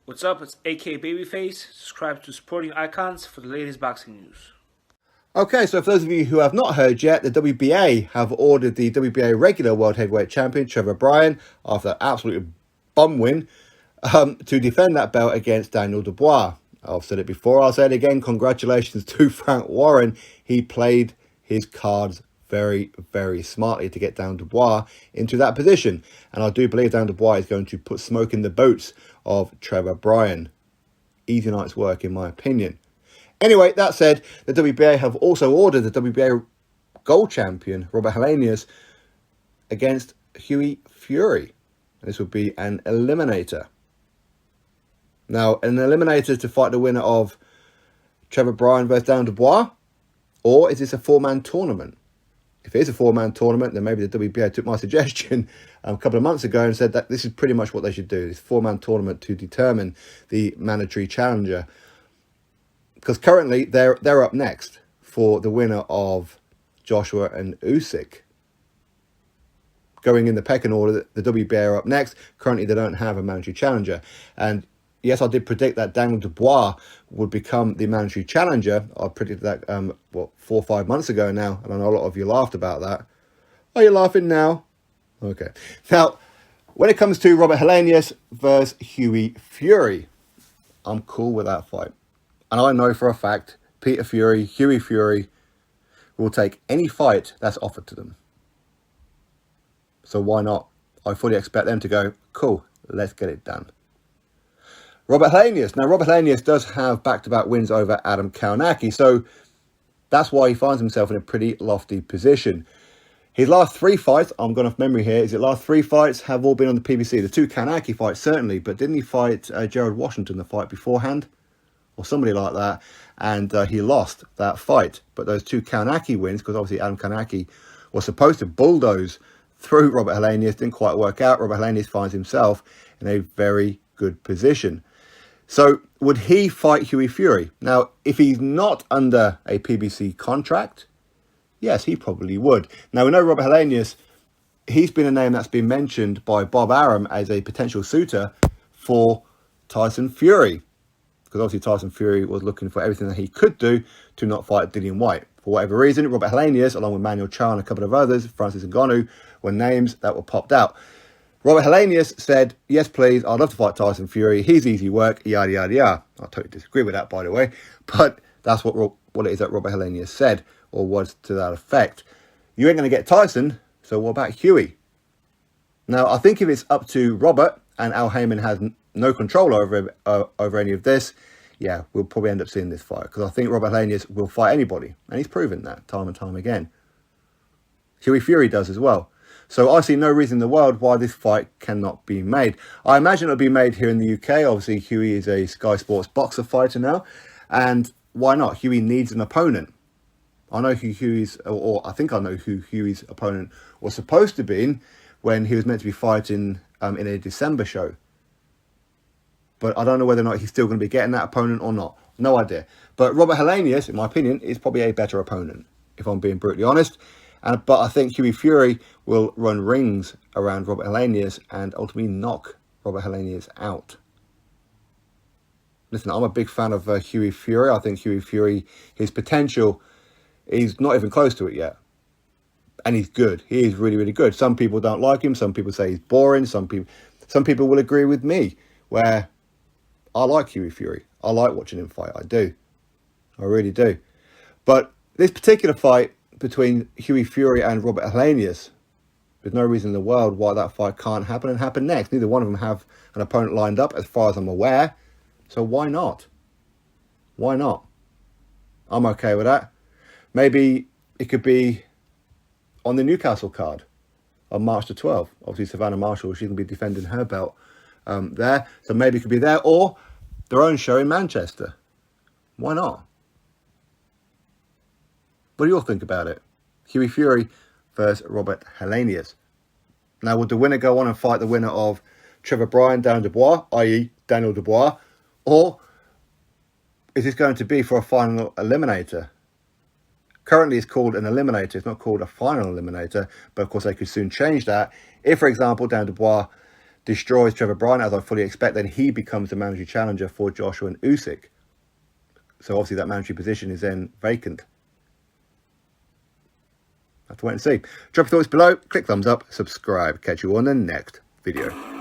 What's up? It's AK Babyface. Subscribe to Supporting Icons for the latest boxing news. Okay, so for those of you who have not heard yet, the WBA have ordered the WBA regular World Heavyweight Champion, Trevor Bryan, after that absolute bum win, to defend that belt against Daniel Dubois. I've said it before, I'll say it again. Congratulations to Frank Warren. He played his cards very, very smartly to get Dan Dubois into that position. And I do believe Dan Dubois is going to put smoke in the boots of Trevor Bryan. Easy night's work, in my opinion. Anyway, that said, the WBA have also ordered the WBA gold champion, Robert Helenius, against Hughie Fury. This would be an eliminator. Now, an eliminator to fight the winner of Trevor Bryan versus Dan Dubois? Or is this a four-man tournament? If it is a four-man tournament, then maybe the WBA took my suggestion a couple of months ago and said that this is pretty much what they should do. This four-man tournament to determine the mandatory challenger. Because currently they're up next for the winner of Joshua and Usyk. Going in the pecking order, the WBA are up next. Currently they don't have a mandatory challenger. And yes, I did predict that Daniel Dubois would become the mandatory challenger. I predicted that 4 or 5 months ago now, and I know a lot of you laughed about that. Are you laughing now? Okay. Now, when it comes to Robert Helenius versus Hughie Fury, I'm cool with that fight. And I know for a fact, Peter Fury, Hughie Fury, will take any fight that's offered to them. So why not? I fully expect them to go, cool, let's get it done. Robert Helenius. Now, Robert Helenius does have back-to-back wins over Adam Kownacki, so that's why he finds himself in a pretty lofty position. His last 3 fights, I'm going off memory here, his last 3 fights have all been on the PBC. The 2 Kownacki fights, certainly, but didn't he fight Gerald Washington the fight beforehand? Or somebody like that, and he lost that fight. But those 2 Kownacki wins, because obviously Adam Kownacki was supposed to bulldoze through Robert Helenius, didn't quite work out. Robert Helenius finds himself in a very good position. So would he fight Hughie Fury? Now, if he's not under a PBC contract, yes, he probably would. Now, we know Robert Helenius, he's been a name that's been mentioned by Bob Arum as a potential suitor for Tyson Fury. Because obviously Tyson Fury was looking for everything that he could do to not fight Dillian Whyte. For whatever reason, Robert Helenius, along with Manuel Charr and a couple of others, Francis Ngannou, were names that were popped out. Robert Helenius said, yes, please, I'd love to fight Tyson Fury. He's easy work, yada, yada, yada. I totally disagree with that, by the way. But that's what it is that Robert Helenius said, or was to that effect. You ain't going to get Tyson, so what about Hughie? Now, I think if it's up to Robert, and Al Heyman has no control over any of this, yeah, we'll probably end up seeing this fight. Because I think Robert Helenius will fight anybody. And he's proven that time and time again. Hughie Fury does as well. So I see no reason in the world why this fight cannot be made. I imagine it'll be made here in the UK. Obviously, Hughie is a Sky Sports boxer fighter now. And why not? Hughie needs an opponent. I know who Hughie's, or I think I know who Hughie's opponent was supposed to be when he was meant to be fighting in a December show. But I don't know whether or not he's still going to be getting that opponent or not. No idea. But Robert Helenius, in my opinion, is probably a better opponent, if I'm being brutally honest. But I think Hughie Fury will run rings around Robert Helenius and ultimately knock Robert Helenius out. Listen, I'm a big fan of Hughie Fury. I think Hughie Fury, his potential, he's not even close to it yet. And he's good. He is really, really good. Some people don't like him. Some people say he's boring. Some people will agree with me, where I like Hughie Fury. I like watching him fight. I do. I really do. But this particular fight between Hughie Fury and Robert Helenius, there's no reason in the world why that fight can't happen and happen next. Neither one of them have an opponent lined up, as far as I'm aware. So why not? Why not? I'm okay with that. Maybe it could be on the Newcastle card on March the 12th. Obviously, Savannah Marshall, she's going to be defending her belt there. So maybe it could be there. Or their own show in Manchester. Why not? What do you all think about it? Hughie Fury versus Robert Helenius. Now, would the winner go on and fight the winner of Trevor Bryan, Daniel Dubois, i.e. Daniel Dubois? Or is this going to be for a final eliminator? Currently, it's called an eliminator. It's not called a final eliminator. But, of course, they could soon change that. If, for example, Daniel Dubois destroys Trevor Bryan, as I fully expect, then he becomes the mandatory challenger for Joshua and Usyk. So obviously that mandatory position is then vacant. Have to wait and see. Drop your thoughts below, click thumbs up, subscribe. Catch you on the next video.